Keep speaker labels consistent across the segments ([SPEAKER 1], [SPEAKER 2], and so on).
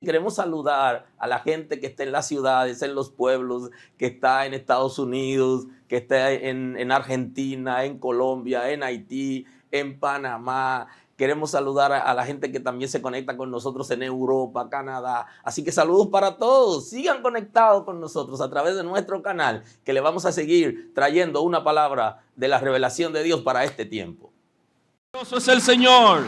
[SPEAKER 1] Queremos saludar a la gente que está en las ciudades, en los pueblos, que está en Estados Unidos, que está en Argentina, en Colombia, en Haití, en Panamá. Queremos saludar a la gente que también se conecta con nosotros en Europa, Canadá. Así que saludos para todos. Sigan conectados con nosotros a través de nuestro canal, que le vamos a seguir trayendo una palabra de la revelación de Dios para este tiempo.
[SPEAKER 2] Dios es el Señor.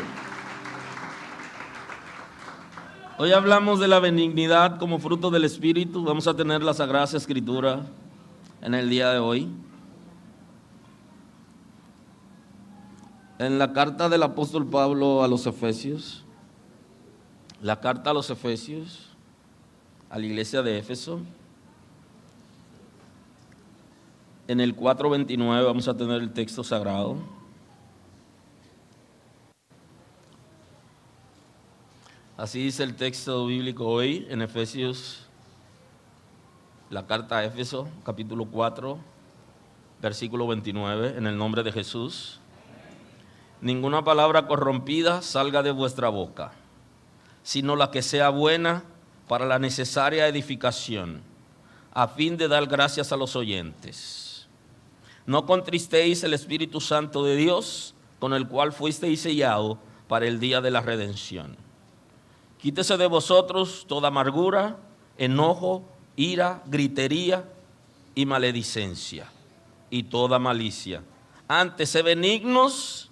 [SPEAKER 2] Hoy hablamos de la benignidad como fruto del Espíritu. Vamos a tener la Sagrada Escritura en el día de hoy. En la carta del apóstol Pablo a los Efesios, la carta a los Efesios, a la iglesia de Éfeso, en el 4:29 vamos a tener el texto sagrado. Así dice el texto bíblico hoy en Efesios, la carta a Éfeso, capítulo 4, versículo 29, en el nombre de Jesús. Ninguna palabra corrompida salga de vuestra boca, sino la que sea buena para la necesaria edificación, a fin de dar gracias a los oyentes. No contristéis el Espíritu Santo de Dios, con el cual fuisteis sellados para el día de la redención. Quítese de vosotros toda amargura, enojo, ira, gritería y maledicencia, y toda malicia. Antes, sed benignos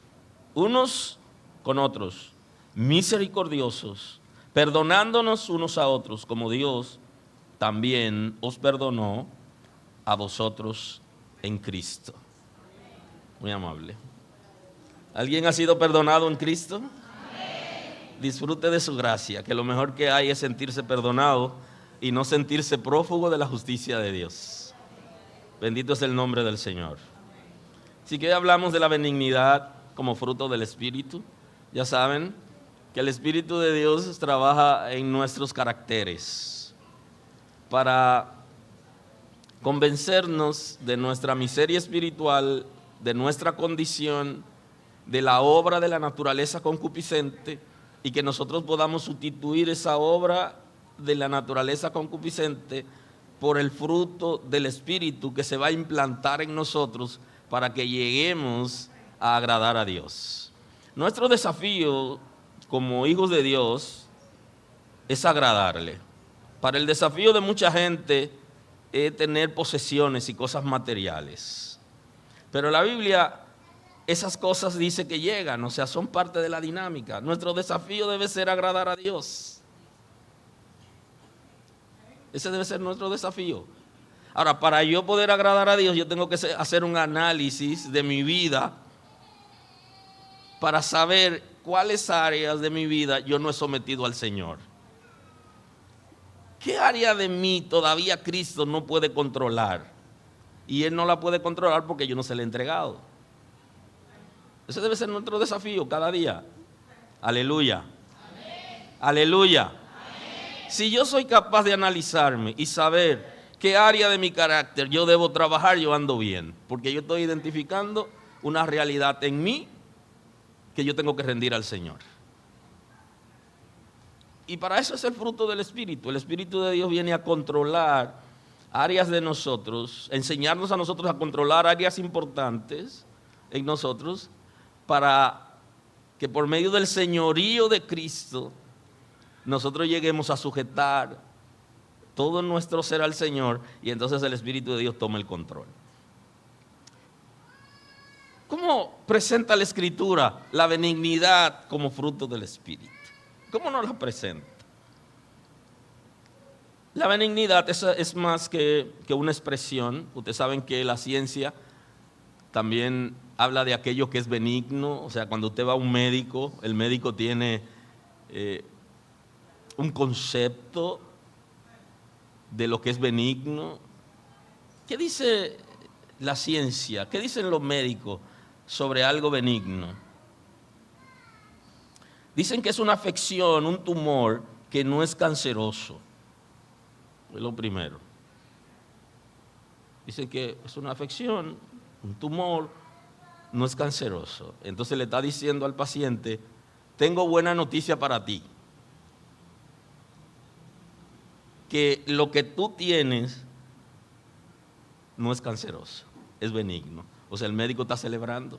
[SPEAKER 2] unos con otros, misericordiosos, perdonándonos unos a otros, como Dios también os perdonó a vosotros en Cristo. Muy amable. ¿Alguien ha sido perdonado en Cristo? Disfrute de su gracia, que lo mejor que hay es sentirse perdonado y no sentirse prófugo de la justicia de Dios. Bendito es el nombre del Señor. Así que hoy hablamos de la benignidad como fruto del Espíritu. Ya saben que el Espíritu de Dios trabaja en nuestros caracteres para convencernos de nuestra miseria espiritual, de nuestra condición, de la obra de la naturaleza concupiscente, y que nosotros podamos sustituir esa obra de la naturaleza concupiscente por el fruto del Espíritu que se va a implantar en nosotros para que lleguemos a agradar a Dios. Nuestro desafío como hijos de Dios es agradarle. Para el desafío de mucha gente es tener posesiones y cosas materiales. Pero la Biblia, esas cosas dice que llegan, o sea, son parte de la dinámica. Nuestro desafío debe ser agradar a Dios. Ese debe ser nuestro desafío. Ahora, para yo poder agradar a Dios, yo tengo que hacer un análisis de mi vida para saber cuáles áreas de mi vida yo no he sometido al Señor. ¿Qué área de mí todavía Cristo no puede controlar? Y Él no la puede controlar porque yo no se la he entregado. Ese debe ser nuestro desafío cada día. Aleluya. Amén. Aleluya. Amén. Si yo soy capaz de analizarme y saber qué área de mi carácter yo debo trabajar, yo ando bien. Porque yo estoy identificando una realidad en mí que yo tengo que rendir al Señor. Y para eso es el fruto del Espíritu. El Espíritu de Dios viene a controlar áreas de nosotros, enseñarnos a nosotros a controlar áreas importantes en nosotros, para que por medio del señorío de Cristo nosotros lleguemos a sujetar todo nuestro ser al Señor, y entonces el Espíritu de Dios toma el control. ¿Cómo presenta la Escritura la benignidad como fruto del Espíritu? ¿Cómo nos la presenta? La benignidad es más que una expresión. Ustedes saben que la ciencia también habla de aquello que es benigno. O sea, cuando usted va a un médico, el médico tiene un concepto de lo que es benigno. ¿Qué dice la ciencia? ¿Qué dicen los médicos sobre algo benigno? Dicen que es una afección, un tumor que no es canceroso. Es lo primero. Dicen que es una afección, un tumor, no es canceroso. Entonces le está diciendo al paciente: tengo buena noticia para ti. que lo que tú tienes no es canceroso, es benigno. O sea, el médico está celebrando.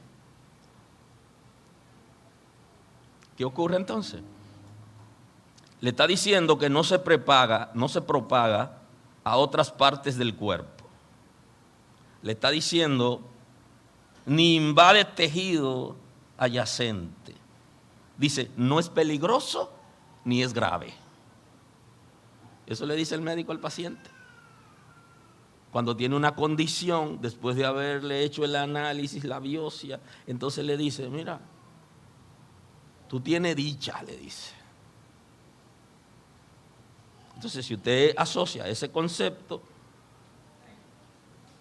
[SPEAKER 2] ¿Qué ocurre entonces? Le está diciendo que no se propaga a otras partes del cuerpo. Le está diciendo, ni invade tejido adyacente. Dice, no es peligroso ni es grave. Eso le dice el médico al paciente. Cuando tiene una condición, después de haberle hecho el análisis, la biopsia, entonces le dice, mira, tú tienes dicha, le dice. Entonces, si usted asocia ese concepto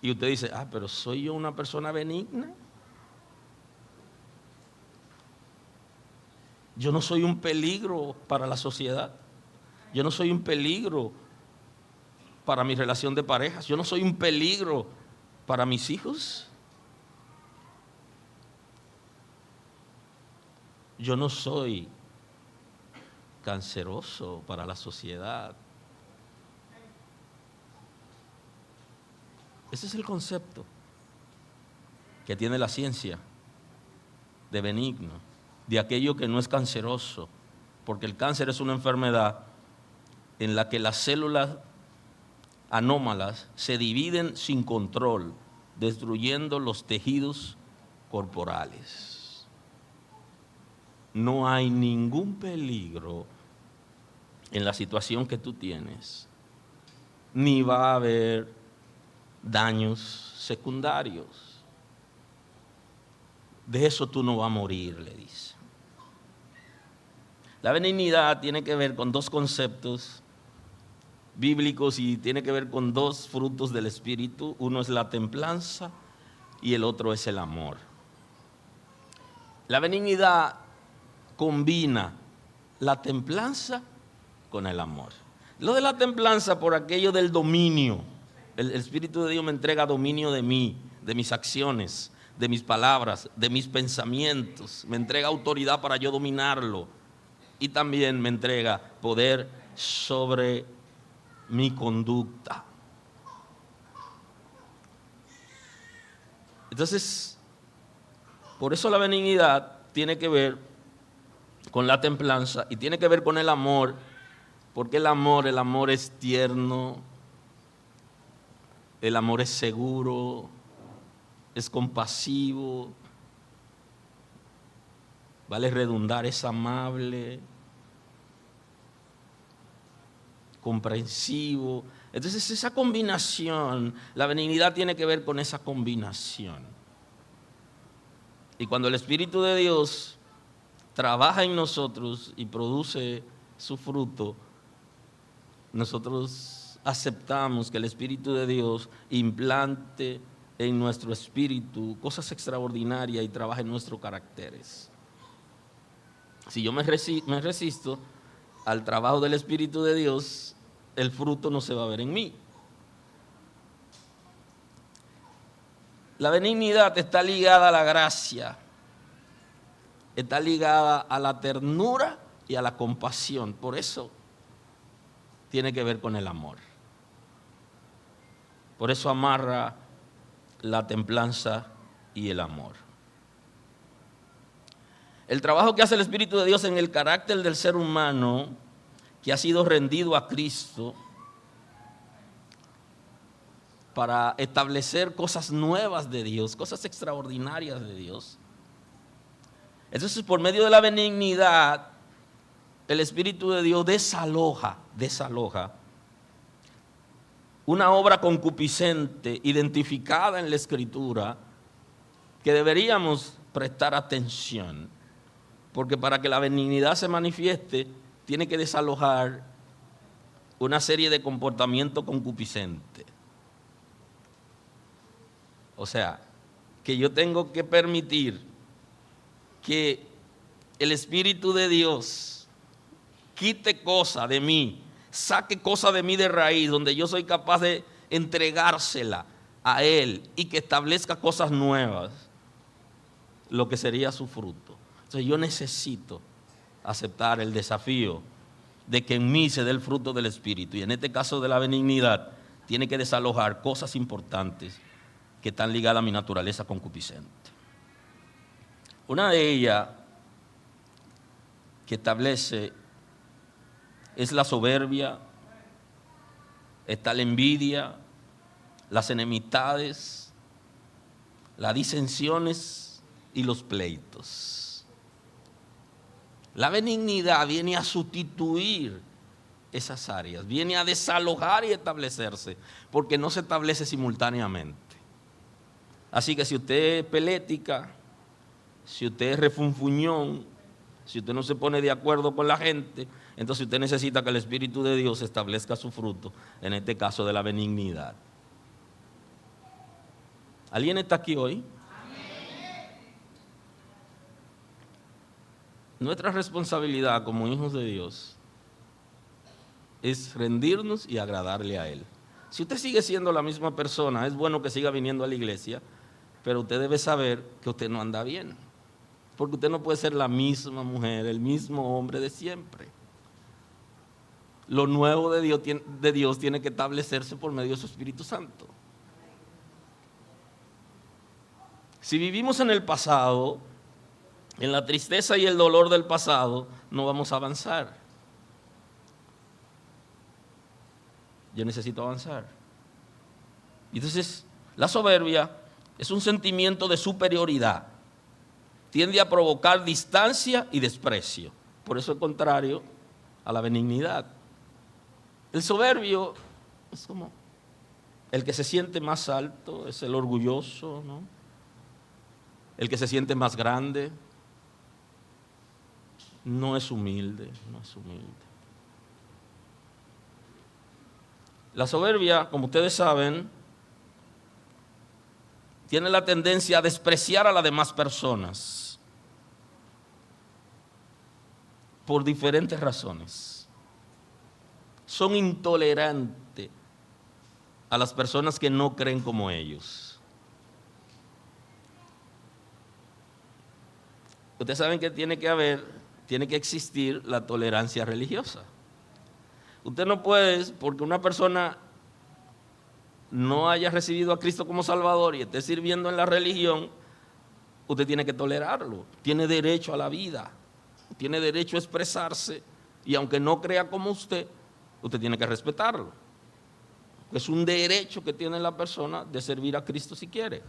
[SPEAKER 2] y usted dice, pero ¿soy yo una persona benigna? Yo no soy un peligro para la sociedad. Yo no soy un peligro para mi relación de parejas. Yo no soy un peligro para mis hijos. Yo no soy canceroso para la sociedad. Ese es el concepto que tiene la ciencia de benigno, de aquello que no es canceroso, porque el cáncer es una enfermedad en la que las células anómalas se dividen sin control, destruyendo los tejidos corporales. No hay ningún peligro en la situación que tú tienes, ni va a haber daños secundarios. De eso tú no vas a morir, le dice. La benignidad tiene que ver con dos conceptos bíblicos y tiene que ver con dos frutos del Espíritu. Uno es la templanza y el otro es el amor. La benignidad combina la templanza con el amor. Lo de la templanza por aquello del dominio. El Espíritu de Dios me entrega dominio de mí, de mis acciones, de mis palabras, de mis pensamientos. Me entrega autoridad para yo dominarlo. Y también me entrega poder sobre mi conducta. Entonces, por eso la benignidad tiene que ver con la templanza y tiene que ver con el amor, porque el amor es tierno, el amor es seguro, es compasivo, vale redundar, es amable, comprensivo. Entonces esa combinación, la benignidad tiene que ver con esa combinación. Y cuando el Espíritu de Dios trabaja en nosotros y produce su fruto, nosotros aceptamos que el Espíritu de Dios implante en nuestro espíritu cosas extraordinarias y trabaje en nuestros caracteres. Si yo me resisto al trabajo del Espíritu de Dios, el fruto no se va a ver en mí. La benignidad está ligada a la gracia, está ligada a la ternura y a la compasión. Por eso tiene que ver con el amor. Por eso amarra la templanza y el amor. El trabajo que hace el Espíritu de Dios en el carácter del ser humano que ha sido rendido a Cristo para establecer cosas nuevas de Dios, cosas extraordinarias de Dios. Entonces, por medio de la benignidad, el Espíritu de Dios desaloja una obra concupiscente identificada en la Escritura que deberíamos prestar atención, porque para que la benignidad se manifieste tiene que desalojar una serie de comportamientos concupiscentes. O sea, que yo tengo que permitir que el Espíritu de Dios quite cosas de mí, saque cosas de mí de raíz, donde yo soy capaz de entregársela a Él y que establezca cosas nuevas, lo que sería su fruto. Entonces yo necesito aceptar el desafío de que en mí se dé el fruto del Espíritu. Y en este caso de la benignidad, tiene que desalojar cosas importantes que están ligadas a mi naturaleza concupiscente. Una de ellas que establece es la soberbia, está la envidia, las enemistades, las disensiones y los pleitos. La benignidad viene a sustituir esas áreas, viene a desalojar y establecerse, porque no se establece simultáneamente. Así que si usted es pelética, si usted es refunfuñón, si usted no se pone de acuerdo con la gente, entonces usted necesita que el Espíritu de Dios establezca su fruto, en este caso de la benignidad. ¿Alguien está aquí hoy? Nuestra responsabilidad como hijos de Dios es rendirnos y agradarle a Él. Si usted sigue siendo la misma persona, es bueno que siga viniendo a la iglesia, pero usted debe saber que usted no anda bien, porque usted no puede ser la misma mujer, el mismo hombre de siempre. Lo nuevo de Dios tiene que establecerse por medio de su Espíritu Santo. Si vivimos en el pasado, en la tristeza y el dolor del pasado, no vamos a avanzar. Yo necesito avanzar. Entonces, la soberbia es un sentimiento de superioridad. Tiende a provocar distancia y desprecio. Por eso es contrario a la benignidad. El soberbio es como el que se siente más alto, es el orgulloso, ¿no? El que se siente más grande, no es humilde, no es humilde. La soberbia, como ustedes saben, tiene la tendencia a despreciar a las demás personas por diferentes razones. Son intolerantes a las personas que no creen como ellos. Ustedes saben que tiene que existir la tolerancia religiosa. Usted no puede, porque una persona no haya recibido a Cristo como Salvador y esté sirviendo en la religión, usted tiene que tolerarlo. Tiene derecho a la vida, tiene derecho a expresarse, y aunque no crea como usted tiene que respetarlo. Es un derecho que tiene la persona de servir a Cristo si quiere.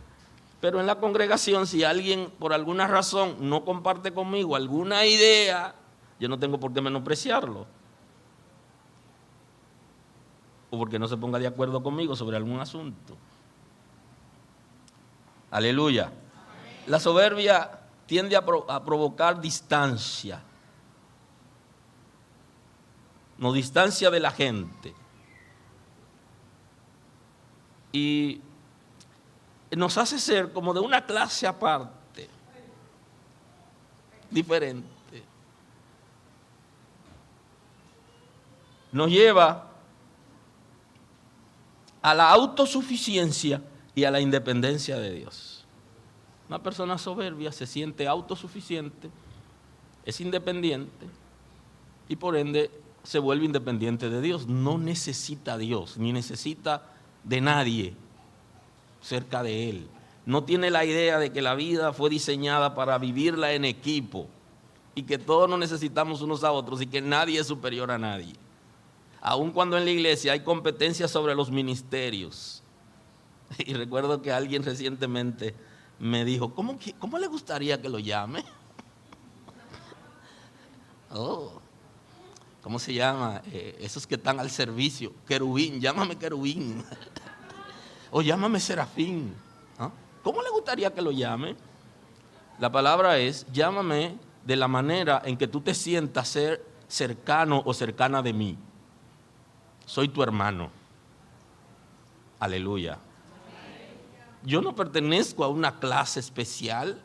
[SPEAKER 2] Pero en la congregación, si alguien por alguna razón no comparte conmigo alguna idea, yo no tengo por qué menospreciarlo. O porque no se ponga de acuerdo conmigo sobre algún asunto. Aleluya. La soberbia tiende a provocar distancia. No, distancia de la gente. Y nos hace ser como de una clase aparte, diferente. Nos lleva a la autosuficiencia y a la independencia de Dios. Una persona soberbia se siente autosuficiente, es independiente y por ende se vuelve independiente de Dios. No necesita a Dios, ni necesita de nadie cerca de Él. No tiene la idea de que la vida fue diseñada para vivirla en equipo y que todos nos necesitamos unos a otros y que nadie es superior a nadie. Aun cuando en la iglesia hay competencias sobre los ministerios. Y recuerdo que alguien recientemente me dijo, ¿cómo le gustaría que lo llame? ¿Cómo se llama? Esos que están al servicio. Querubín, llámame querubín. O llámame serafín. ¿Ah? ¿Cómo le gustaría que lo llame? La palabra es, llámame de la manera en que tú te sientas ser cercano o cercana de mí. Soy tu hermano. Aleluya. Yo no pertenezco a una clase especial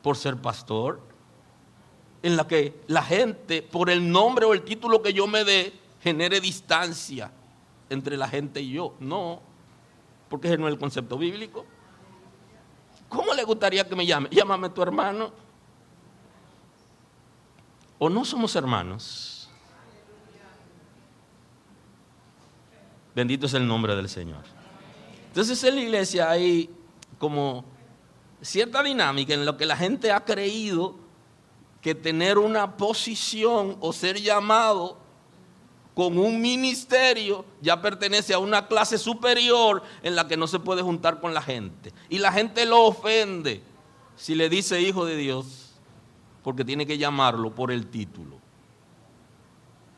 [SPEAKER 2] por ser pastor, en la que la gente, por el nombre o el título que yo me dé, genere distancia entre la gente y yo. No, porque ese no es el concepto bíblico. ¿Cómo le gustaría que me llame? Llámame tu hermano. ¿O no somos hermanos? Bendito es el nombre del Señor. Entonces en la iglesia hay como cierta dinámica en lo que la gente ha creído que tener una posición o ser llamado con un ministerio ya pertenece a una clase superior en la que no se puede juntar con la gente. Y la gente lo ofende si le dice hijo de Dios, porque tiene que llamarlo por el título.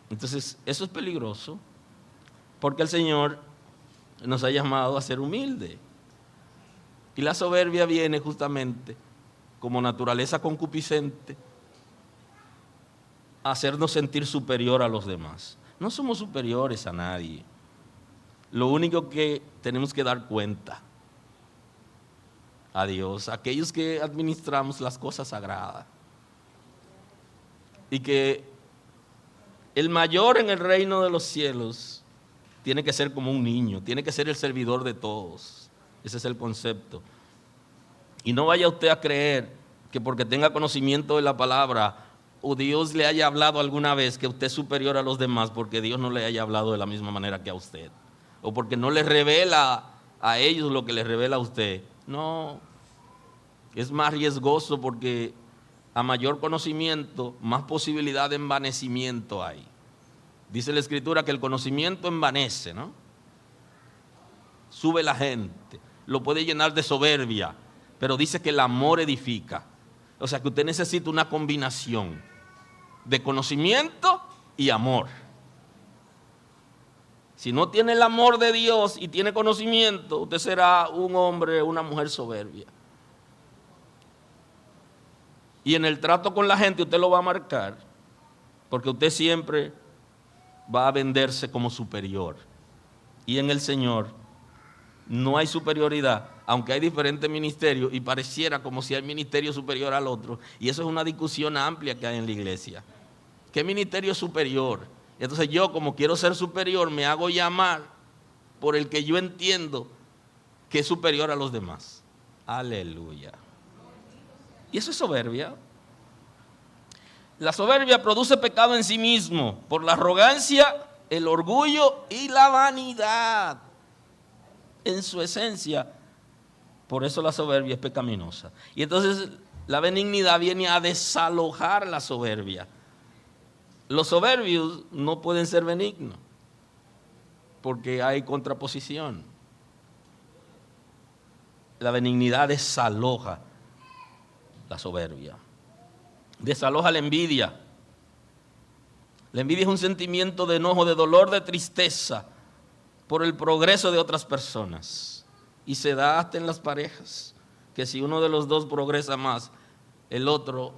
[SPEAKER 2] Entonces eso es peligroso, porque el Señor nos ha llamado a ser humildes. Y la soberbia viene justamente como naturaleza concupiscente a hacernos sentir superior a los demás. No somos superiores a nadie. Lo único que tenemos que dar cuenta a Dios, aquellos que administramos las cosas sagradas, y que el mayor en el reino de los cielos tiene que ser como un niño, tiene que ser el servidor de todos. Ese es el concepto. Y no vaya usted a creer que porque tenga conocimiento de la palabra o Dios le haya hablado alguna vez que usted es superior a los demás porque Dios no le haya hablado de la misma manera que a usted, o porque no le revela a ellos lo que le revela a usted. No, es más riesgoso porque a mayor conocimiento, más posibilidad de envanecimiento hay. Dice la Escritura que el conocimiento envanece, ¿no? Sube la gente, lo puede llenar de soberbia, pero dice que el amor edifica. O sea que usted necesita una combinación de conocimiento y amor. Si no tiene el amor de Dios y tiene conocimiento, usted será un hombre o una mujer soberbia. Y en el trato con la gente usted lo va a marcar, porque usted siempre va a venderse como superior. Y en el Señor no hay superioridad, aunque hay diferentes ministerios y pareciera como si hay ministerio superior al otro. Y eso es una discusión amplia que hay en la iglesia. ¿Qué ministerio es superior? Entonces yo, como quiero ser superior, me hago llamar por el que yo entiendo que es superior a los demás. Aleluya. Y eso es soberbia. La soberbia produce pecado en sí mismo por la arrogancia, el orgullo y la vanidad. En su esencia, por eso la soberbia es pecaminosa. Y entonces la benignidad viene a desalojar la soberbia. Los soberbios no pueden ser benignos porque hay contraposición. La benignidad desaloja la soberbia, desaloja la envidia. La envidia es un sentimiento de enojo, de dolor, de tristeza por el progreso de otras personas. Y se da hasta en las parejas, que si uno de los dos progresa más, el otro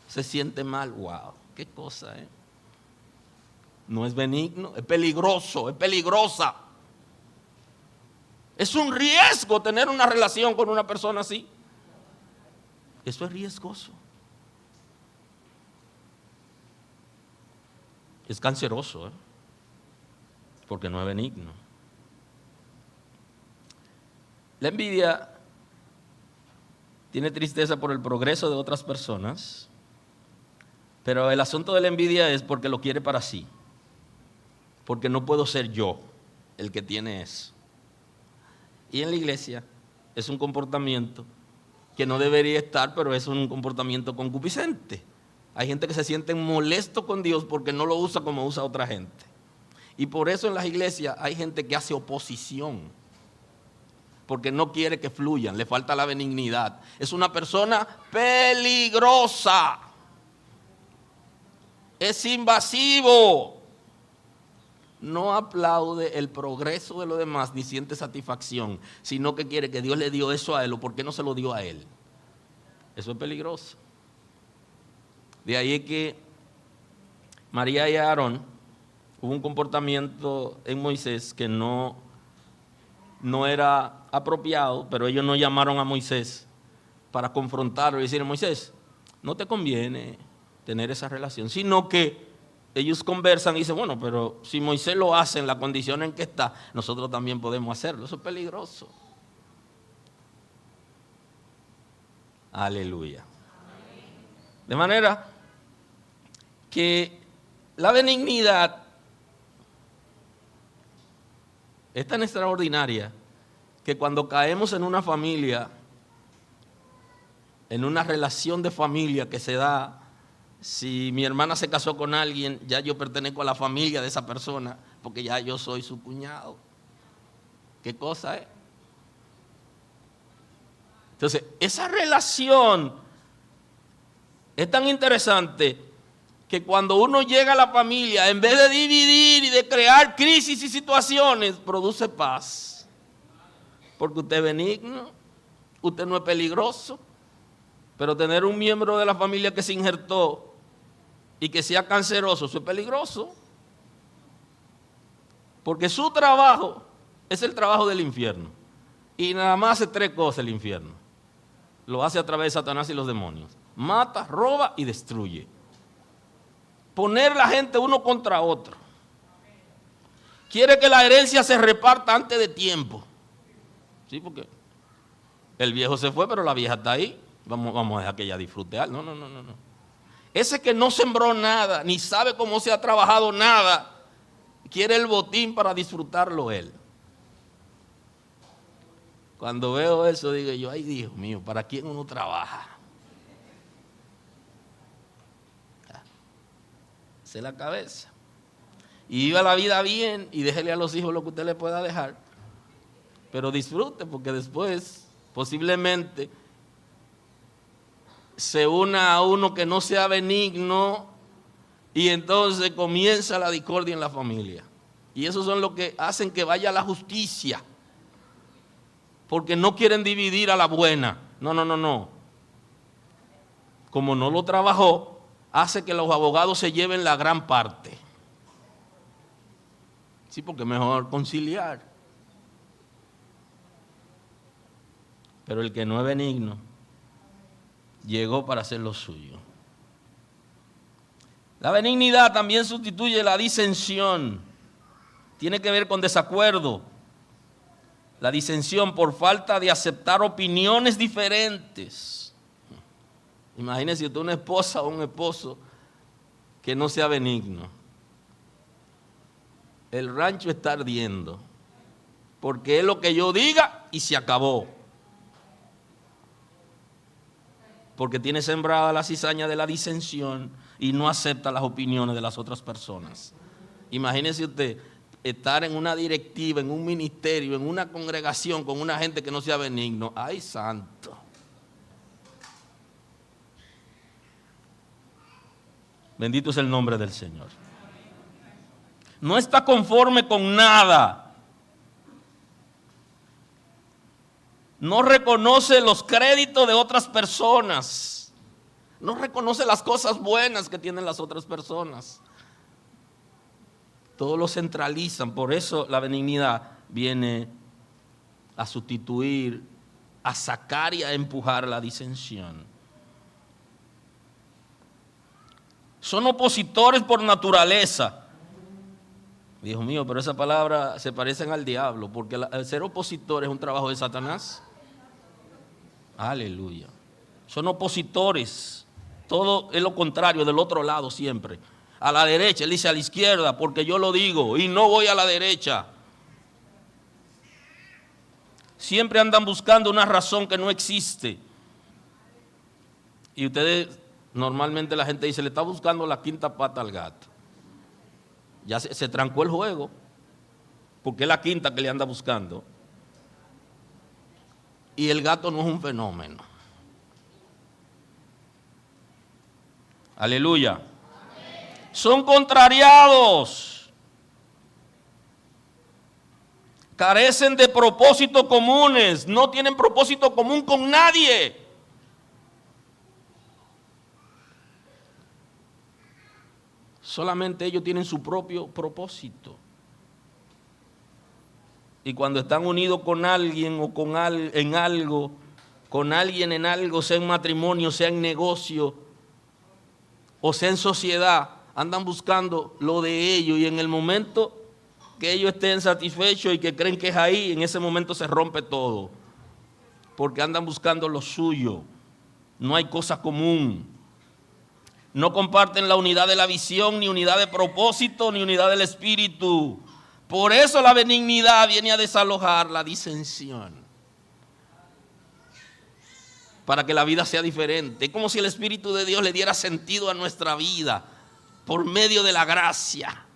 [SPEAKER 2] se siente mal. ¡Wow! ¡Qué cosa, eh! No es benigno, es peligroso, es peligrosa. Es un riesgo tener una relación con una persona así. Eso es riesgoso. Es canceroso, porque no es benigno. La envidia tiene tristeza por el progreso de otras personas, pero el asunto de la envidia es porque lo quiere para sí, porque no puedo ser yo el que tiene eso. Y en la iglesia es un comportamiento que no debería estar, pero es un comportamiento concupiscente. Hay gente que se siente molesto con Dios porque no lo usa como usa otra gente. Y por eso en las iglesias hay gente que hace oposición, porque no quiere que fluyan, le falta la benignidad. Es una persona peligrosa. Es invasivo. No aplaude el progreso de los demás ni siente satisfacción, sino que quiere que Dios le dio eso a él, o por qué no se lo dio a él. Eso es peligroso. De ahí que María y Aarón, hubo un comportamiento en Moisés que no era apropiado, pero ellos no llamaron a Moisés para confrontarlo y decirle: Moisés, no te conviene tener esa relación, sino que ellos conversan y dicen: bueno, pero si Moisés lo hace en la condición en que está, nosotros también podemos hacerlo. Eso es peligroso. Aleluya. De manera que la benignidad es tan extraordinaria que cuando caemos en una familia, en una relación de familia que se da, si mi hermana se casó con alguien, ya yo pertenezco a la familia de esa persona, porque ya yo soy su cuñado. ¿Qué cosa es? Entonces, esa relación es tan interesante que cuando uno llega a la familia, en vez de dividir y de crear crisis y situaciones, produce paz. Porque usted es benigno, usted no es peligroso, pero tener un miembro de la familia que se injertó y que sea canceroso, eso es peligroso. Porque su trabajo es el trabajo del infierno. Y nada más hace 3 cosas el infierno. Lo hace a través de Satanás y los demonios. Mata, roba y destruye. Poner la gente uno contra otro. Quiere que la herencia se reparta antes de tiempo. Sí, porque el viejo se fue, pero la vieja está ahí. Vamos a dejar que ella disfrute algo. No. Ese que no sembró nada, ni sabe cómo se ha trabajado nada, quiere el botín para disfrutarlo él. Cuando veo eso, digo yo, ay Dios mío, ¿para quién uno trabaja? Esa es la cabeza. Y viva la vida bien y déjele a los hijos lo que usted le pueda dejar. Pero disfrute, porque después posiblemente se una a uno que no sea benigno y entonces comienza la discordia en la familia. Y esos son los que hacen que vaya la justicia. Porque no quieren dividir a la buena. No. Como no lo trabajó, hace que los abogados se lleven la gran parte. Sí, porque es mejor conciliar. Pero el que no es benigno, llegó para hacer lo suyo. La benignidad también sustituye la disensión. Tiene que ver con desacuerdo. La disensión por falta de aceptar opiniones diferentes. Imagínese usted una esposa o un esposo que no sea benigno. El rancho está ardiendo. Porque es lo que yo diga y se acabó. Porque tiene sembrada la cizaña de la disensión y no acepta las opiniones de las otras personas. Imagínese usted estar en una directiva, en un ministerio, en una congregación con una gente que no sea benigno. ¡Ay, santo! Bendito es el nombre del Señor. No está conforme con nada. No reconoce los créditos de otras personas. No reconoce las cosas buenas que tienen las otras personas. Todo lo centralizan. Por eso la benignidad viene a sustituir, a sacar y a empujar la disensión. Son opositores por naturaleza. Dios mío, pero esa palabra se parecen al diablo, porque el ser opositor es un trabajo de Satanás. Aleluya. Son opositores. Todo es lo contrario, del otro lado siempre. A la derecha, él dice a la izquierda, porque yo lo digo, y no voy a la derecha. Siempre andan buscando una razón que no existe. Y ustedes, normalmente la gente dice, le está buscando la quinta pata al gato. Ya se trancó el juego, porque es la quinta que le anda buscando. Y el gato no es un fenómeno. Aleluya. Amén. Son contrariados. Carecen de propósitos comunes. No tienen propósito común con nadie. Solamente ellos tienen su propio propósito. Y cuando están unidos con alguien o con en algo, con alguien en algo, sea en matrimonio, sea en negocio, o sea en sociedad, andan buscando lo de ellos y en el momento que ellos estén satisfechos y que creen que es ahí, en ese momento se rompe todo. Porque andan buscando lo suyo. No hay cosa común. No comparten la unidad de la visión, ni unidad de propósito, ni unidad del espíritu. Por eso la benignidad viene a desalojar la disensión, para que la vida sea diferente. Es como si el Espíritu de Dios le diera sentido a nuestra vida por medio de la gracia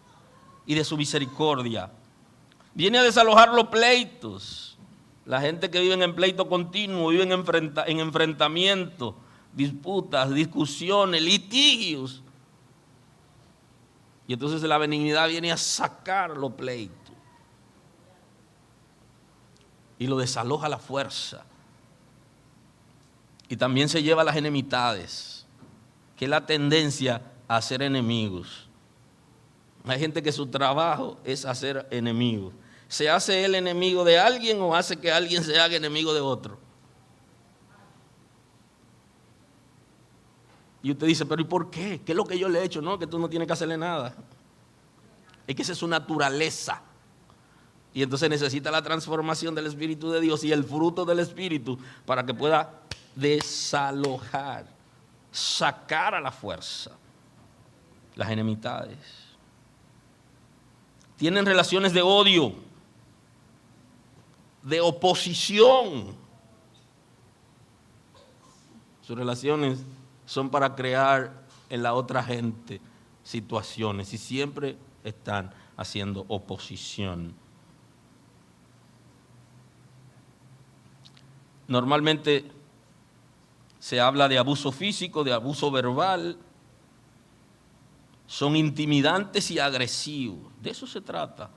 [SPEAKER 2] y de su misericordia. Viene a desalojar los pleitos. La gente que vive en pleito continuo, vive en enfrentamiento, disputas, discusiones, litigios. Y entonces la benignidad viene a sacar los pleitos y lo desaloja a la fuerza. Y también se lleva las enemistades, que es la tendencia a hacer enemigos. Hay gente que su trabajo es hacer enemigos. ¿Se hace el enemigo de alguien o hace que alguien se haga enemigo de otro? Y usted dice, pero ¿y por qué? ¿Qué es lo que yo le he hecho? No, que tú no tienes que hacerle nada. Es que esa es su naturaleza. Y entonces necesita la transformación del Espíritu de Dios y el fruto del Espíritu para que pueda desalojar, sacar a la fuerza las enemistades. Tienen relaciones de odio, de oposición. Sus relaciones son para crear en la otra gente situaciones y siempre están haciendo oposición. Normalmente se habla de abuso físico, de abuso verbal. Son intimidantes y agresivos. De eso se trata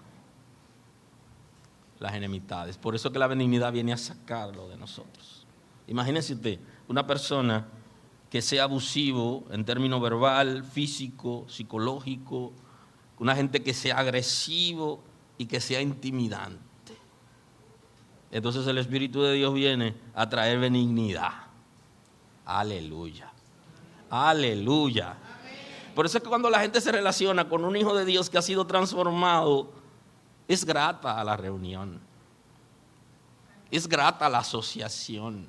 [SPEAKER 2] las enemistades. Por eso que la benignidad viene a sacarlo de nosotros. Imagínense usted, una persona que sea abusivo en términos verbal, físico, psicológico, una gente que sea agresivo y que sea intimidante. Entonces el Espíritu de Dios viene a traer benignidad. Aleluya. Aleluya. Por eso es que cuando la gente se relaciona con un hijo de Dios que ha sido transformado, es grata a la reunión. Es grata la asociación.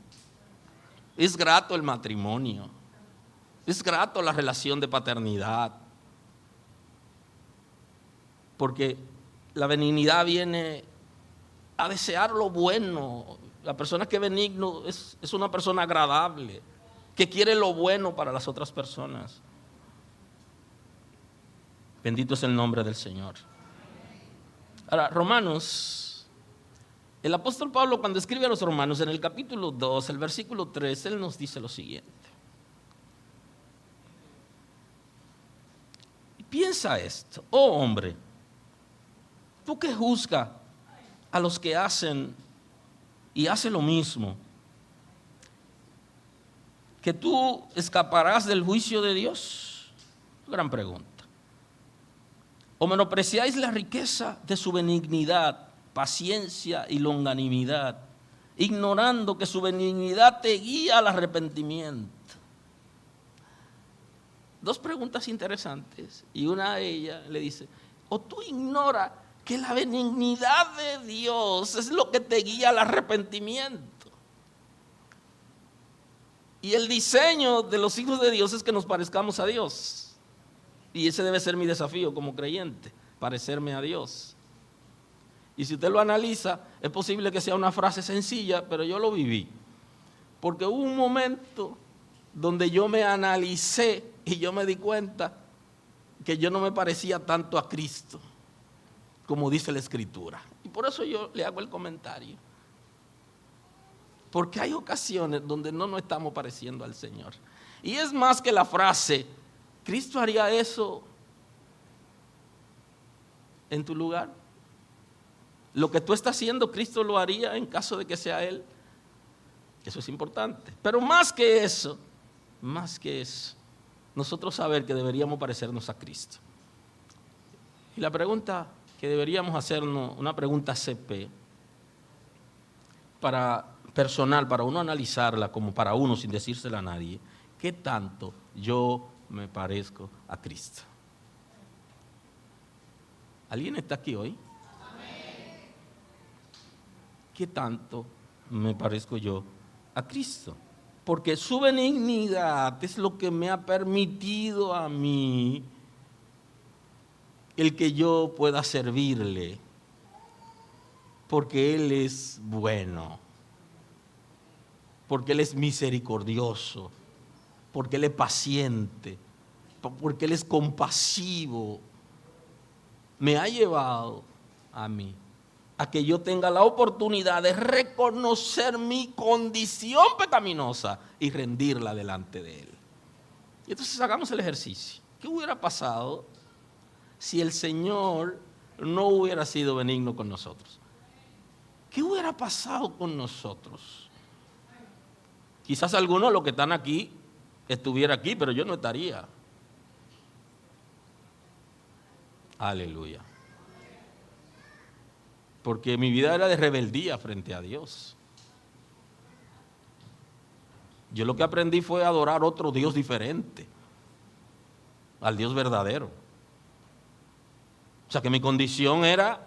[SPEAKER 2] Es grato el matrimonio. Es grato la relación de paternidad. Porque la benignidad viene a desear lo bueno. La persona que es benigno es una persona agradable, que quiere lo bueno para las otras personas. Bendito es el nombre del Señor. Ahora, Romanos, el apóstol Pablo cuando escribe a los Romanos en el capítulo 2, el versículo 3, él nos dice lo siguiente. Piensa esto, oh hombre, tú que juzgas a los que hacen y hacen lo mismo, ¿que tú escaparás del juicio de Dios? Gran pregunta. ¿O menospreciáis la riqueza de su benignidad, paciencia y longanimidad, ignorando que su benignidad te guía al arrepentimiento? Dos preguntas interesantes, y una de ellas le dice, ¿o tú ignoras que la benignidad de Dios es lo que te guía al arrepentimiento? Y el diseño de los hijos de Dios es que nos parezcamos a Dios. Y ese debe ser mi desafío como creyente, parecerme a Dios. Y si usted lo analiza, es posible que sea una frase sencilla, pero yo lo viví. Porque hubo un momento donde yo me analicé y yo me di cuenta que yo no me parecía tanto a Cristo, como dice la Escritura. Y por eso yo le hago el comentario. Porque hay ocasiones donde no nos estamos pareciendo al Señor. Y es más que la frase, ¿Cristo haría eso en tu lugar? Lo que tú estás haciendo, Cristo lo haría en caso de que sea Él. Eso es importante. Pero más que eso, nosotros saber que deberíamos parecernos a Cristo. Y la pregunta que deberíamos hacernos, una pregunta CP, personal, para uno analizarla como para uno sin decírsela a nadie, ¿qué tanto yo me parezco a Cristo? ¿Alguien está aquí hoy? ¿Qué tanto me parezco yo a Cristo? Porque su benignidad es lo que me ha permitido a mí el que yo pueda servirle Porque Él es bueno, porque Él es misericordioso, porque Él es paciente, porque Él es compasivo, me ha llevado a mí a que yo tenga la oportunidad de reconocer mi condición pecaminosa y rendirla delante de Él. Y entonces hagamos el ejercicio. ¿Qué hubiera pasado si el Señor no hubiera sido benigno con nosotros? ¿Qué hubiera pasado con nosotros? Quizás alguno de los que están aquí estuviera aquí, pero yo no estaría. Aleluya. Porque mi vida era de rebeldía frente a Dios. Yo lo que aprendí fue adorar otro Dios diferente al Dios verdadero. O sea que mi condición era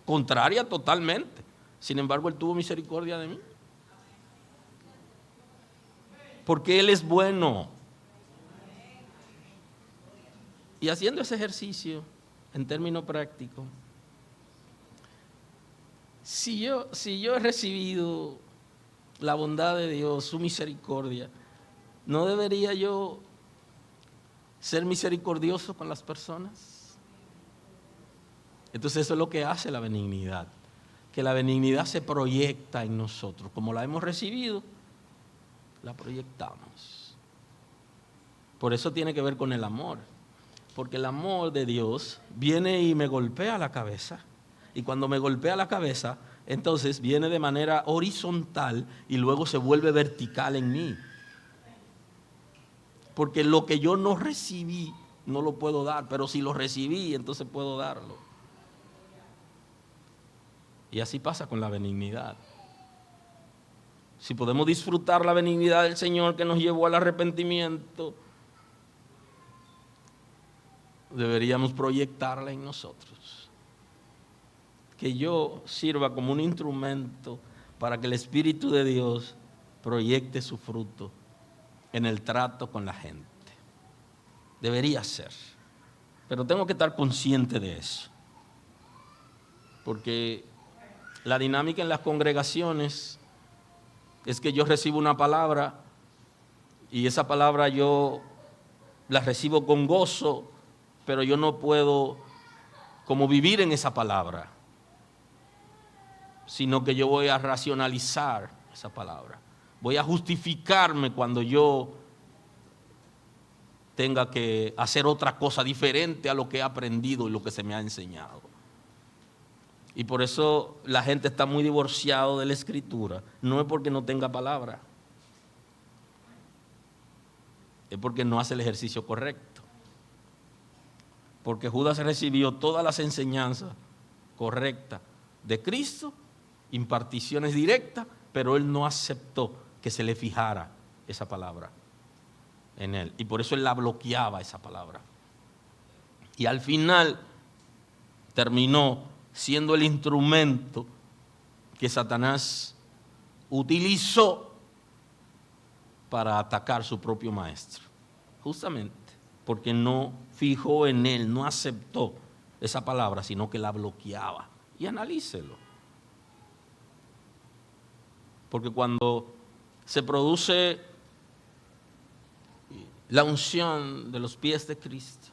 [SPEAKER 2] contraria totalmente. Sin embargo, Él tuvo misericordia de mí. Porque Él es bueno. Y haciendo ese ejercicio, en términos prácticos, si yo he recibido la bondad de Dios, su misericordia, ¿no debería yo ser misericordioso con las personas? Entonces eso es lo que hace la benignidad, que la benignidad se proyecta en nosotros. Como la hemos recibido, la proyectamos. Por eso tiene que ver con el amor, porque el amor de Dios viene y me golpea la cabeza, y cuando me golpea la cabeza, entonces viene de manera horizontal y luego se vuelve vertical en mí. Porque lo que yo no recibí no lo puedo dar, pero si lo recibí, entonces puedo darlo. Y así pasa con la benignidad. Si podemos disfrutar la benignidad del Señor que nos llevó al arrepentimiento, deberíamos proyectarla en nosotros. Que yo sirva como un instrumento para que el Espíritu de Dios proyecte su fruto en el trato con la gente. Debería ser. Pero tengo que estar consciente de eso. Porque la dinámica en las congregaciones es que yo recibo una palabra y esa palabra yo la recibo con gozo, pero yo no puedo como vivir en esa palabra, sino que yo voy a racionalizar esa palabra. Voy a justificarme cuando yo tenga que hacer otra cosa diferente a lo que he aprendido y lo que se me ha enseñado. Y por eso la gente está muy divorciada de la Escritura. No es porque no tenga palabra, es porque no hace el ejercicio correcto. Porque Judas recibió todas las enseñanzas correctas de Cristo, imparticiones directas, pero él no aceptó que se le fijara esa palabra en él. Y por eso él la bloqueaba, esa palabra. Y al final terminó siendo el instrumento que Satanás utilizó para atacar su propio maestro. Justamente porque no fijó en él, no aceptó esa palabra, sino que la bloqueaba. Y analícelo. Porque cuando se produce la unción de los pies de Cristo,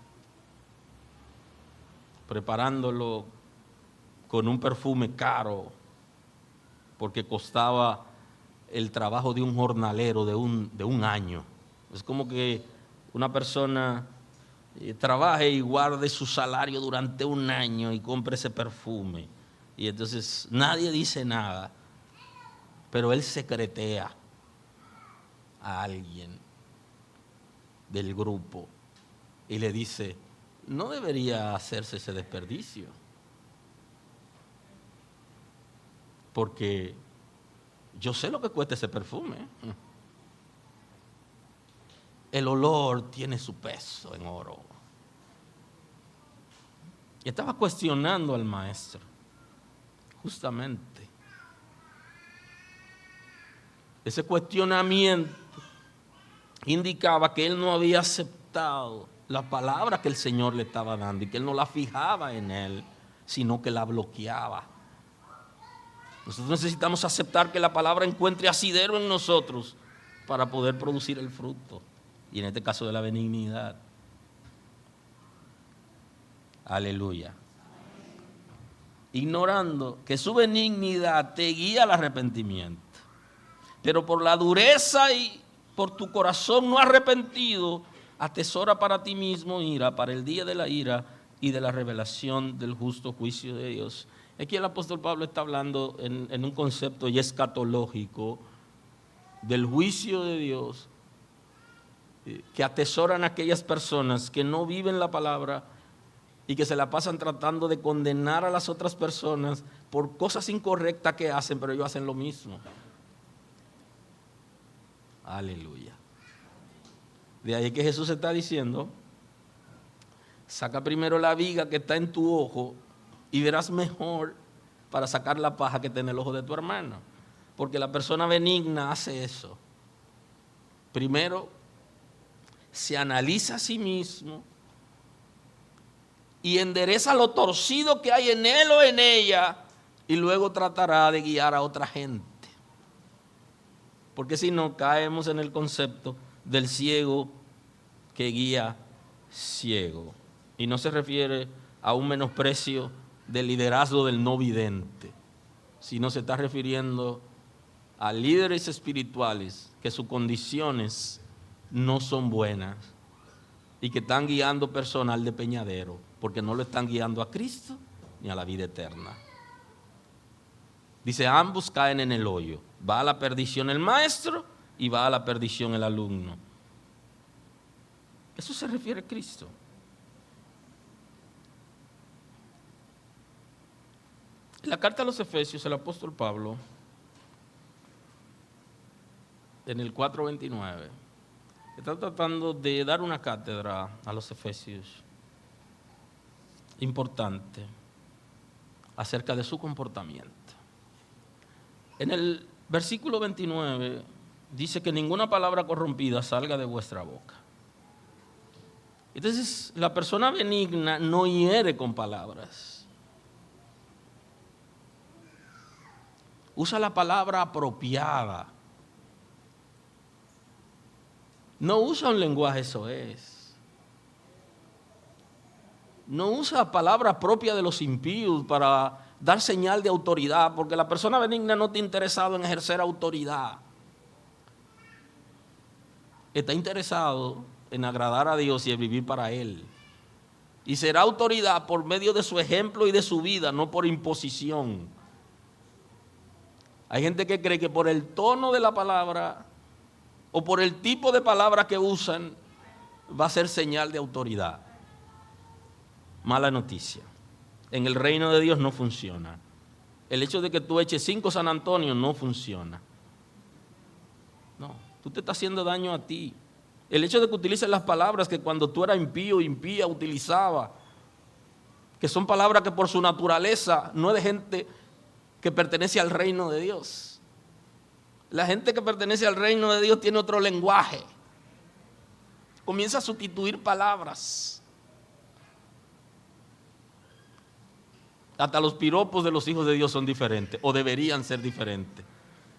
[SPEAKER 2] preparándolo con un perfume caro, porque costaba el trabajo de un jornalero de un año. Es como que una persona trabaje y guarde su salario durante un año y compre ese perfume. Y entonces nadie dice nada, pero él secretea a alguien del grupo y le dice: no debería hacerse ese desperdicio, porque yo sé lo que cuesta ese perfume. El olor tiene su peso en oro. Y estaba cuestionando al maestro, justamente. Ese cuestionamiento indicaba que él no había aceptado la palabra que el Señor le estaba dando y que él no la fijaba en él, sino que la bloqueaba. Nosotros necesitamos aceptar que la palabra encuentre asidero en nosotros para poder producir el fruto, y en este caso de la benignidad. Aleluya. Ignorando que su benignidad te guía al arrepentimiento, pero por la dureza y por tu corazón no arrepentido, atesora para ti mismo ira, para el día de la ira y de la revelación del justo juicio de Dios. Aquí el apóstol Pablo está hablando en un concepto ya escatológico del juicio de Dios que atesoran aquellas personas que no viven la palabra y que se la pasan tratando de condenar a las otras personas por cosas incorrectas que hacen, pero ellos hacen lo mismo. Aleluya. De ahí que Jesús está diciendo, saca primero la viga que está en tu ojo y verás mejor para sacar la paja que está en el ojo de tu hermano. Porque la persona benigna hace eso. Primero se analiza a sí mismo y endereza lo torcido que hay en él o en ella, y luego tratará de guiar a otra gente. Porque si no, caemos en el concepto del ciego que guía ciego. Y no se refiere a un menosprecio del liderazgo del no vidente, sino se está refiriendo a líderes espirituales que sus condiciones no son buenas y que están guiando personal de peñadero, porque no lo están guiando a Cristo ni a la vida eterna. Dice, ambos caen en el hoyo. Va a la perdición el maestro y va a la perdición el alumno. Eso se refiere a Cristo. En la carta a los Efesios, el apóstol Pablo, en el 4:29, está tratando de dar una cátedra a los Efesios importante acerca de su comportamiento. En el versículo 29 dice que ninguna palabra corrompida salga de vuestra boca. Entonces, la persona benigna no hiere con palabras. Usa la palabra apropiada. No usa un lenguaje soez. No usa palabras propias de los impíos para dar señal de autoridad, porque la persona benigna no está interesado en ejercer autoridad. Está interesado en agradar a Dios y en vivir para Él. Y será autoridad por medio de su ejemplo y de su vida, no por imposición. Hay gente que cree que por el tono de la palabra o por el tipo de palabra que usan va a ser señal de autoridad. Mala noticia. En el reino de Dios no funciona. El hecho de que tú eches 5 San Antonio no funciona. No, tú te estás haciendo daño a ti. El hecho de que utilices las palabras que cuando tú eras impío, impía, utilizaba, que son palabras que por su naturaleza no es de gente que pertenece al reino de Dios. La gente que pertenece al reino de Dios tiene otro lenguaje. Comienza a sustituir palabras. Hasta los piropos de los hijos de Dios son diferentes, o deberían ser diferentes,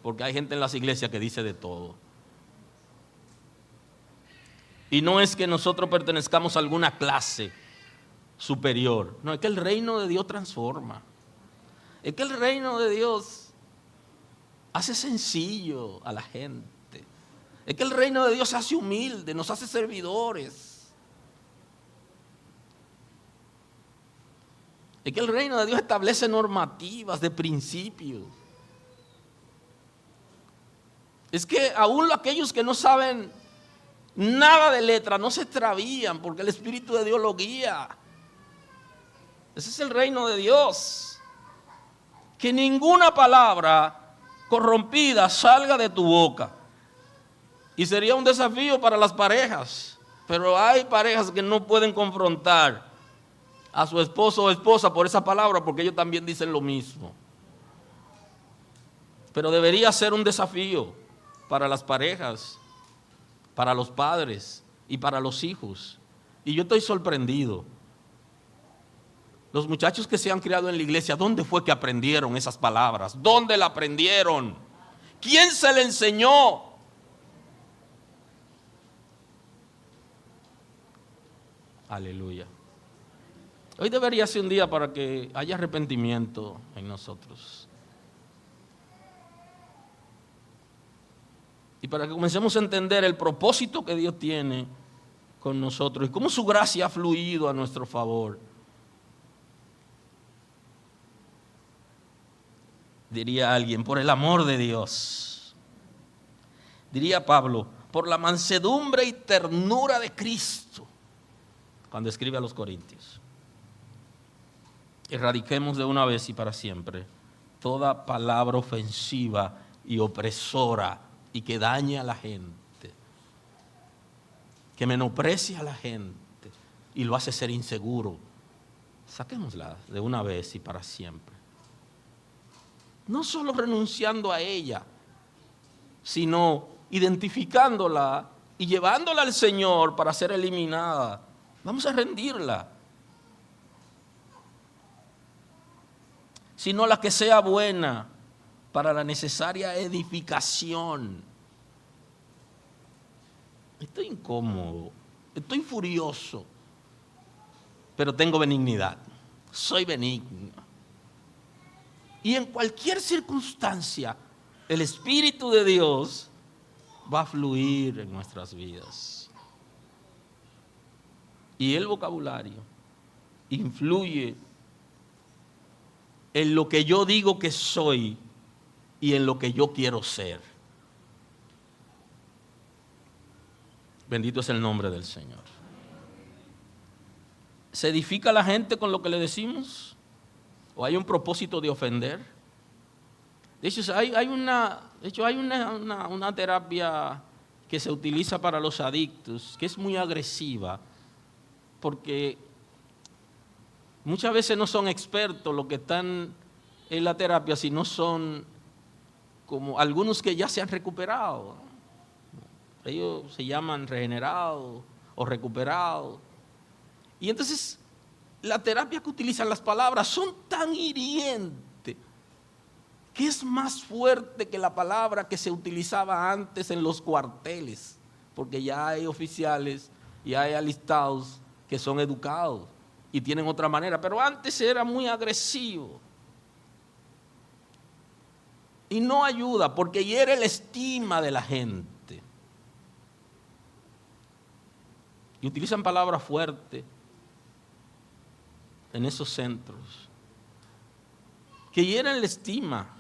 [SPEAKER 2] porque hay gente en las iglesias que dice de todo. Y no es que nosotros pertenezcamos a alguna clase superior, no, es que el reino de Dios transforma. Es que el reino de Dios hace sencillo a la gente. Es que el reino de Dios se hace humilde, nos hace servidores. Es que el reino de Dios establece normativas de principios. Es que aún aquellos que no saben nada de letra no se extravían porque el Espíritu de Dios los guía. Ese es el reino de Dios. Que ninguna palabra corrompida salga de tu boca. Y sería un desafío para las parejas. Pero hay parejas que no pueden confrontar a su esposo o esposa por esa palabra, porque ellos también dicen lo mismo. Pero debería ser un desafío para las parejas, para los padres y para los hijos. Y yo estoy sorprendido Los muchachos que se han criado en la iglesia, ¿dónde fue que aprendieron esas palabras? ¿Dónde la aprendieron? ¿Quién se le enseñó? Aleluya. Hoy debería ser un día para que haya arrepentimiento en nosotros. Y para que comencemos a entender el propósito que Dios tiene con nosotros y cómo su gracia ha fluido a nuestro favor. Diría alguien, por el amor de Dios. Diría Pablo, por la mansedumbre y ternura de Cristo, cuando escribe a los Corintios. Erradiquemos de una vez y para siempre toda palabra ofensiva y opresora y que dañe a la gente, que menosprecia a la gente y lo hace ser inseguro. Saquémosla de una vez y para siempre. No solo renunciando a ella, sino identificándola y llevándola al Señor para ser eliminada. Vamos a rendirla. Sino la que sea buena para la necesaria edificación. Estoy incómodo, estoy furioso, pero tengo benignidad. Soy benigno. Y en cualquier circunstancia, el Espíritu de Dios va a fluir en nuestras vidas. Y el vocabulario influye en lo que yo digo que soy y en lo que yo quiero ser. Bendito es el nombre del Señor. ¿Se edifica la gente con lo que le decimos? ¿O hay un propósito de ofender? De hecho, hay una terapia que se utiliza para los adictos, que es muy agresiva, porque muchas veces no son expertos los que están en la terapia, sino son como algunos que ya se han recuperado. Ellos se llaman regenerados o recuperados. Y entonces la terapia que utilizan las palabras son tan hirientes que es más fuerte que la palabra que se utilizaba antes en los cuarteles, porque ya hay oficiales y hay alistados que son educados y tienen otra manera, pero antes era muy agresivo. Y no ayuda porque hiere la estima de la gente. Y utilizan palabras fuertes en esos centros que hieren la estima.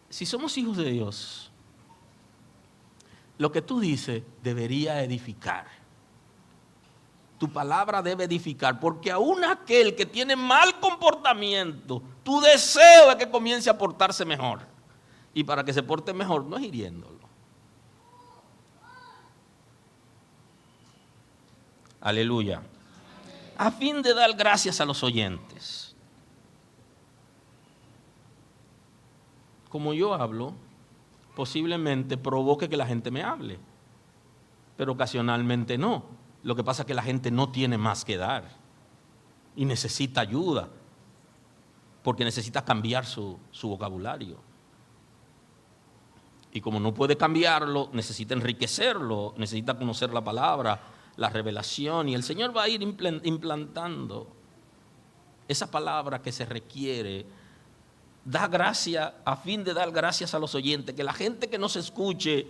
[SPEAKER 2] Si somos hijos de Dios, lo que tú dices debería edificar. Tu palabra debe edificar, porque aún aquel que tiene mal comportamiento, tu deseo es que comience a portarse mejor. Y para que se porte mejor no es hiriéndolo. Aleluya. A fin de dar gracias a los oyentes. Como yo hablo, posiblemente provoque que la gente me hable, pero ocasionalmente no. Lo que pasa es que la gente no tiene más que dar y necesita ayuda, porque necesita cambiar su vocabulario. Y como no puede cambiarlo, necesita enriquecerlo, necesita conocer la palabra, la revelación, y el Señor va a ir implantando esa palabra que se requiere. Da gracia a fin de dar gracias a los oyentes, que la gente que nos escuche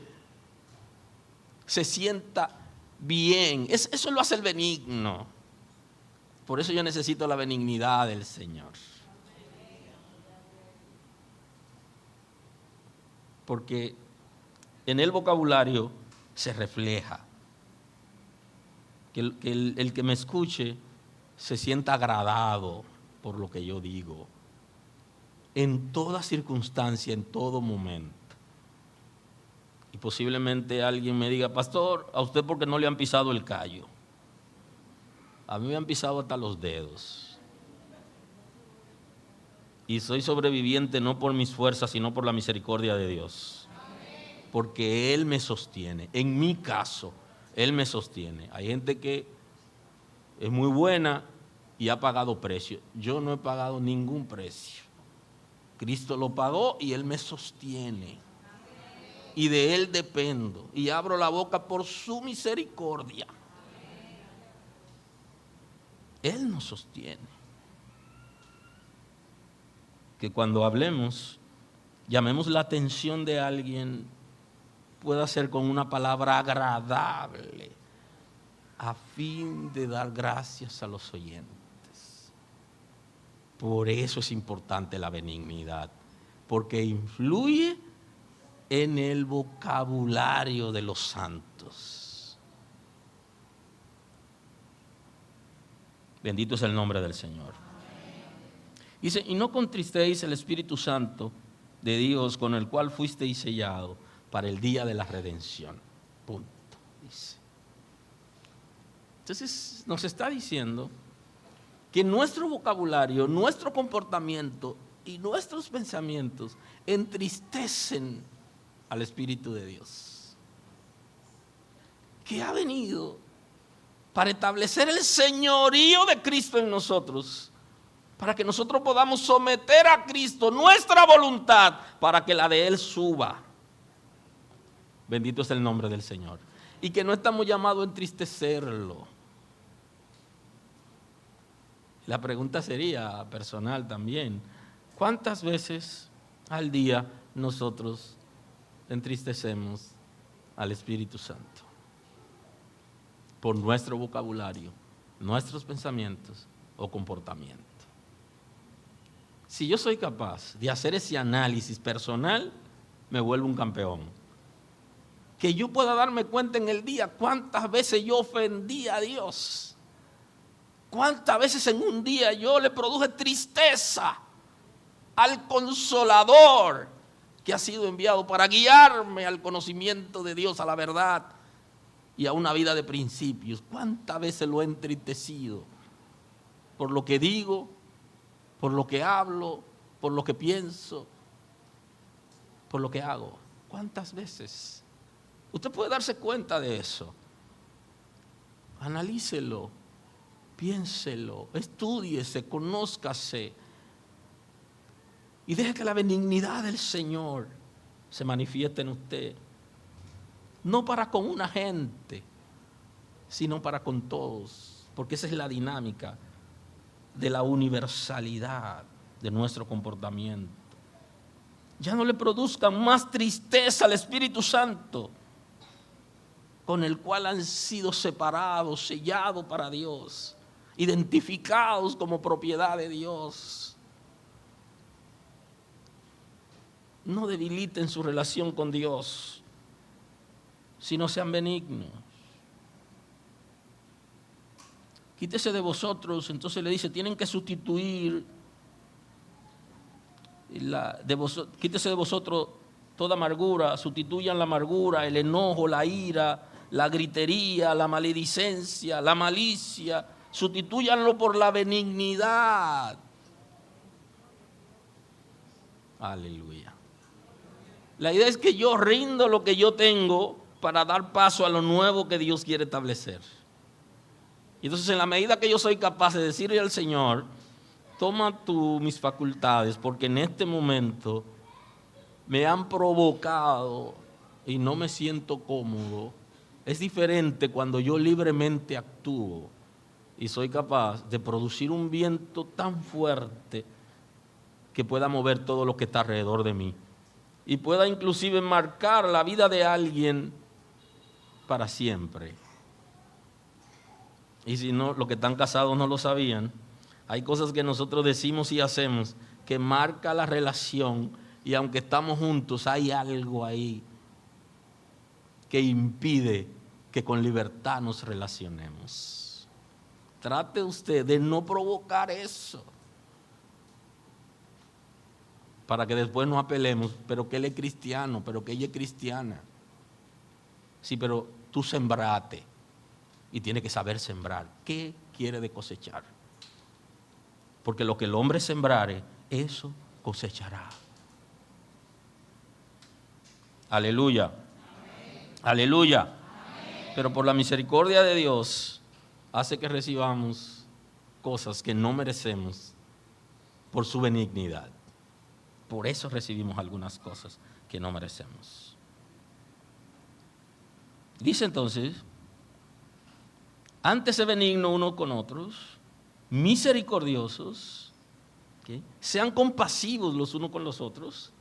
[SPEAKER 2] se sienta bien. Eso lo hace el benigno. Por eso yo necesito la benignidad del Señor. Porque en el vocabulario se refleja que el que me escuche se sienta agradado por lo que yo digo, en toda circunstancia, en todo momento. Y posiblemente alguien me diga: pastor, ¿a usted por qué no le han pisado el callo? A mí me han pisado hasta los dedos. Y soy sobreviviente no por mis fuerzas, sino por la misericordia de Dios. Porque Él me sostiene. En mi caso, Él me sostiene. Hay gente que es muy buena y ha pagado precio. Yo no he pagado ningún precio. Cristo lo pagó y Él me sostiene. Y de Él dependo. Y abro la boca por su misericordia. Él nos sostiene. Que cuando hablemos, llamemos la atención de alguien, pueda ser con una palabra agradable, a fin de dar gracias a los oyentes. Por eso es importante la benignidad, porque influye en el vocabulario de los santos. Bendito es el nombre del Señor. Dice, y no contristéis el Espíritu Santo de Dios, con el cual fuisteis sellados para el día de la redención. Punto, dice. Entonces nos está diciendo que nuestro vocabulario, nuestro comportamiento y nuestros pensamientos entristecen al Espíritu de Dios, que ha venido para establecer el señorío de Cristo en nosotros, para que nosotros podamos someter a Cristo nuestra voluntad para que la de Él suba. Bendito es el nombre del Señor. Y que no estamos llamados a entristecerlo. La pregunta sería personal también. ¿Cuántas veces al día nosotros entristecemos al Espíritu Santo? Por nuestro vocabulario, nuestros pensamientos o comportamiento. Si yo soy capaz de hacer ese análisis personal, me vuelvo un campeón. Que yo pueda darme cuenta en el día cuántas veces yo ofendí a Dios. ¿Cuántas veces en un día yo le produje tristeza al Consolador que ha sido enviado para guiarme al conocimiento de Dios, a la verdad y a una vida de principios? ¿Cuántas veces lo he entristecido por lo que digo, por lo que hablo, por lo que pienso, por lo que hago? ¿Cuántas veces? Usted puede darse cuenta de eso. Analícelo. Piénselo, estúdiese, conózcase y deje que la benignidad del Señor se manifieste en usted. No para con una gente, sino para con todos, porque esa es la dinámica de la universalidad de nuestro comportamiento. Ya no le produzcan más tristeza al Espíritu Santo, con el cual han sido separados, sellados para Dios, identificados como propiedad de Dios. No debiliten su relación con Dios, sino sean benignos. Quítese de vosotros, entonces le dice, tienen que sustituir, quítese de vosotros toda amargura, sustituyan la amargura, el enojo, la ira, la gritería, la maledicencia, la malicia. Sustitúyanlo por la benignidad. Aleluya. La idea es que yo rindo lo que yo tengo para dar paso a lo nuevo que Dios quiere establecer. Y entonces, en la medida que yo soy capaz de decirle al Señor, toma tú mis facultades, porque en este momento me han provocado y no me siento cómodo. Es diferente cuando yo libremente actúo y soy capaz de producir un viento tan fuerte que pueda mover todo lo que está alrededor de mí y pueda inclusive marcar la vida de alguien para siempre. Y si no, los que están casados no lo sabían, hay cosas que nosotros decimos y hacemos que marca la relación, y aunque estamos juntos hay algo ahí que impide que con libertad nos relacionemos. Trate usted de no provocar eso, para que después no apelemos, pero que él es cristiano, pero que ella es cristiana. Sí, pero tú sembrate y tiene que saber sembrar. ¿Qué quiere de cosechar? Porque lo que el hombre sembrare, eso cosechará. Aleluya. Amén. Aleluya. Amén. Pero por la misericordia de Dios, hace que recibamos cosas que no merecemos por su benignidad. Por eso recibimos algunas cosas que no merecemos. Dice entonces, antes de benigno uno con otros, misericordiosos, ¿okay? Sean compasivos los unos con los otros,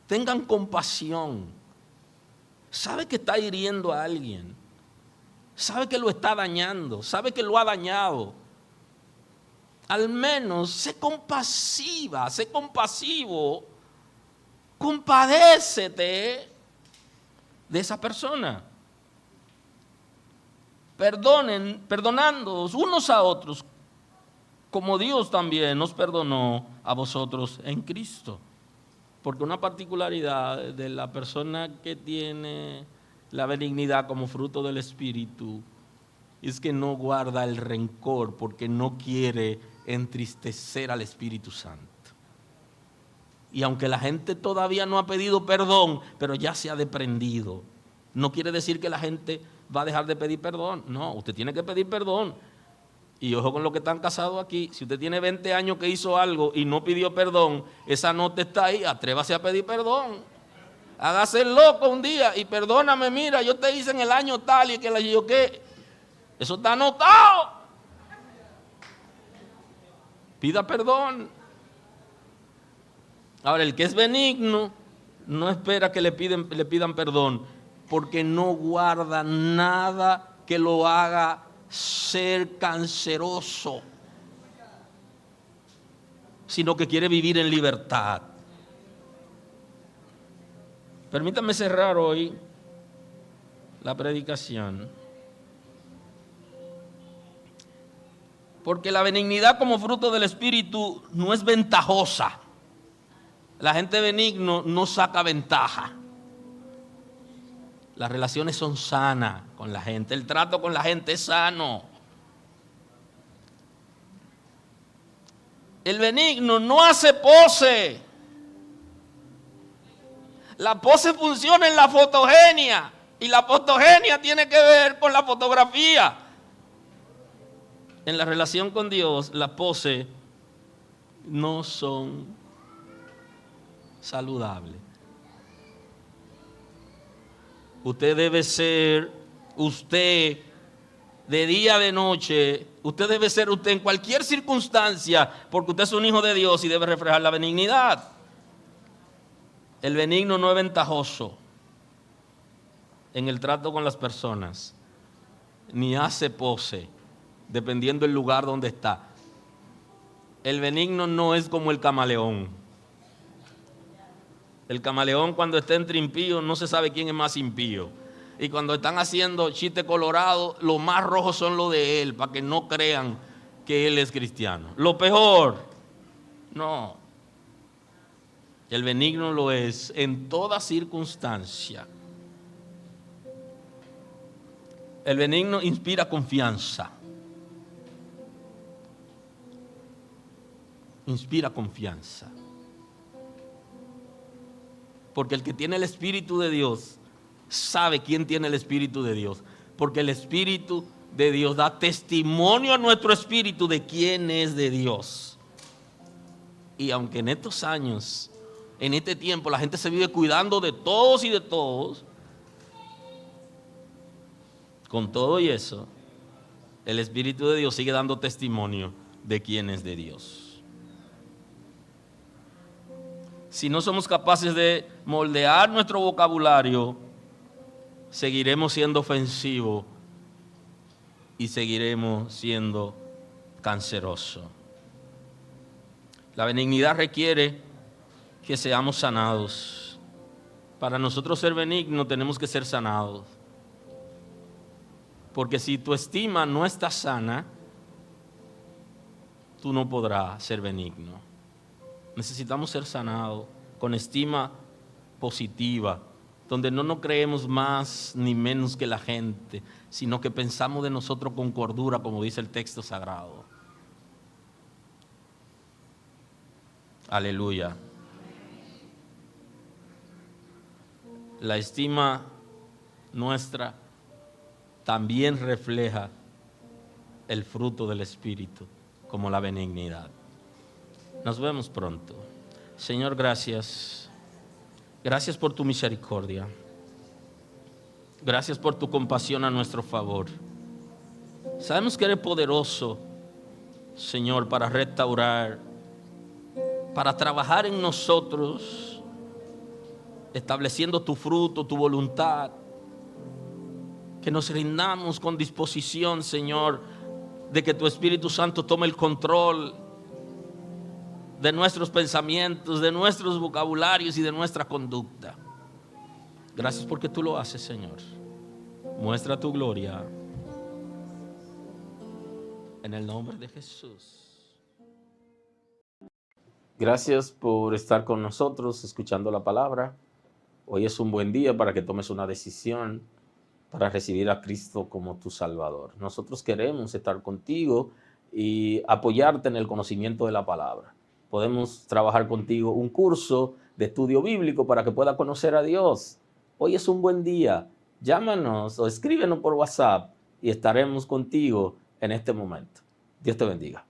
[SPEAKER 2] tengan compasión. Sabe que está hiriendo a alguien, sabe que lo está dañando, sabe que lo ha dañado. Al menos sé compasiva, sé compasivo, compadécete de esa persona. Perdonándoos unos a otros, como Dios también nos perdonó a vosotros en Cristo. Porque una particularidad de la persona que tiene la benignidad como fruto del Espíritu es que no guarda el rencor porque no quiere entristecer al Espíritu Santo. Y aunque la gente todavía no ha pedido perdón, pero ya se ha desprendido, no quiere decir que la gente va a dejar de pedir perdón. No, usted tiene que pedir perdón. Y ojo con lo que están casados aquí. Si usted tiene 20 años que hizo algo y no pidió perdón, esa nota está ahí, atrévase a pedir perdón. Hágase el loco un día y perdóname, mira, yo te hice en el año tal y que la yo qué. Eso está anotado. Pida perdón. Ahora, el que es benigno no espera que le pidan perdón, porque no guarda nada que lo haga ser canceroso, sino que quiere vivir en libertad. Permítame cerrar hoy la predicación, porque la benignidad como fruto del Espíritu no es ventajosa. La gente benigno no saca ventaja. Las relaciones son sanas con la gente, el trato con la gente es sano. El benigno no hace pose. La pose funciona en la fotogenia y la fotogenia tiene que ver con la fotografía. En la relación con Dios, la pose no son saludables. Usted debe ser usted de día, de noche. Usted debe ser usted en cualquier circunstancia, porque usted es un hijo de Dios y debe reflejar la benignidad. El benigno no es ventajoso en el trato con las personas, ni hace pose, dependiendo del lugar donde está. El benigno no es como el camaleón. El camaleón, cuando está entre impíos, no se sabe quién es más impío. Y cuando están haciendo chiste colorado, los más rojos son los de él, para que no crean que él es cristiano. Lo peor, no. El benigno lo es en toda circunstancia. El benigno inspira confianza. Inspira confianza. Porque el que tiene el Espíritu de Dios sabe quién tiene el Espíritu de Dios. Porque el Espíritu de Dios da testimonio a nuestro espíritu de quién es de Dios. Y aunque en estos años, en este tiempo, la gente se vive cuidando de todos y de todos, con todo y eso, el Espíritu de Dios sigue dando testimonio de quién es de Dios. Si no somos capaces de moldear nuestro vocabulario, seguiremos siendo ofensivos y seguiremos siendo cancerosos. La benignidad requiere que seamos sanados. Para nosotros ser benignos tenemos que ser sanados. Porque si tu estima no está sana, tú no podrás ser benigno. Necesitamos ser sanados con estima positiva, donde no nos creemos más ni menos que la gente, sino que pensamos de nosotros con cordura, como dice el texto sagrado. Aleluya. La estima nuestra también refleja el fruto del Espíritu, como la benignidad. Nos vemos pronto. Señor, gracias. Gracias por tu misericordia. Gracias por tu compasión a nuestro favor. Sabemos que eres poderoso, Señor, para restaurar, para trabajar en nosotros, estableciendo tu fruto, tu voluntad. Que nos rindamos con disposición, Señor, de que tu Espíritu Santo tome el control de nuestros pensamientos, de nuestros vocabularios y de nuestra conducta. Gracias porque tú lo haces, Señor. Muestra tu gloria. En el nombre de Jesús.
[SPEAKER 1] Gracias por estar con nosotros escuchando la palabra. Hoy es un buen día para que tomes una decisión para recibir a Cristo como tu Salvador. Nosotros queremos estar contigo y apoyarte en el conocimiento de la palabra. Podemos trabajar contigo un curso de estudio bíblico para que puedas conocer a Dios. Hoy es un buen día. Llámanos o escríbenos por WhatsApp y estaremos contigo en este momento. Dios te bendiga.